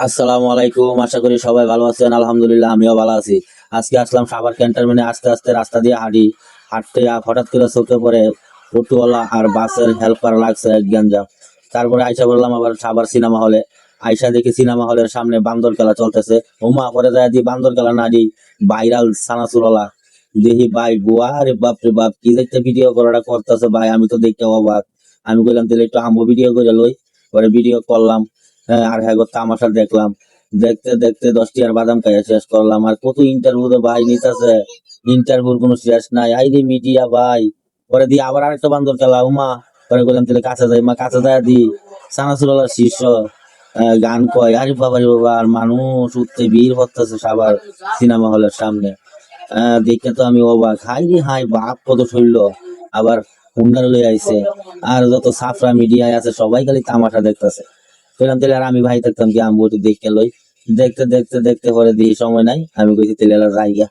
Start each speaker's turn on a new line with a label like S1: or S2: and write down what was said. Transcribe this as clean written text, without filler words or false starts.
S1: আসসালামু আলাইকুম, আশা করি সবাই ভালো আছেন। আলহামদুলিল্লাহ আমিও ভালো আছি। আজকে আসলাম সাভার ক্যান্টনমেন্টে, আস্তে আস্তে রাস্তা দিয়ে হাঁটতে হঠাৎ করে চোখে পড়ে অটোওয়ালা আর বাসের হেল্পার লাগছে এক গ্যাঞ্জাম। তারপরে আইসা বললাম আবার সাভার সিনেমা হলে। আইসা দেখি সিনেমা হলের সামনে বান্দর খেলা চলতেছে। ওমা পরে যায় দি বান্দর খেলা না দি ভাইরাল সানাসুরলা। দেখি ভাই গোয়া রে বাপ রে বাপ, কি দেখতে ভিডিও করাটা করতেছে ভাই, আমি তো দেখতে অবাক। আমি কইলাম তাহলে একটু আমবো ভিডিও করে লই। পরে ভিডিও করলাম। হ্যাঁ, আর হ্যাঁ তামাশা দেখলাম। দেখতে দেখতে 10টি আর বাদাম খাইয়া শেষ করলাম। আর কত ইন্টারভিউ তো ভাই নিতেছে, ইন্টারভিউর কোনো শেষ নাই। আই রে মিডিয়া ভাই। পরে দিয়ে আবার আরেকটা বান্দর খেলা উমা। পরে বললাম তাহলে কাছে যাই, মা কাছে যায় দি সানাসুরালার শীর্ষ গান কয়। আরে বাবা রে বাবা, আর মানুষ উঠতে ভিড় করতেছে সবার সিনেমা হলের সামনে। দেখে তো আমি অবাক, হাই রে হাই বাপ কত শৈল। আবার হুন্ডার লই আইছে। আর যত সাফরা মিডিয়ায় আছে সবাই খালি তামাশা দেখতেছে। বললাম তাহলে আর আমি ভাই থাকতাম কি, আমি একটু দেখতে লই। দেখতে দেখতে দেখতে পরে দিয়ে সময় নাই, আমি কইছি তাহলে আর রাইগা।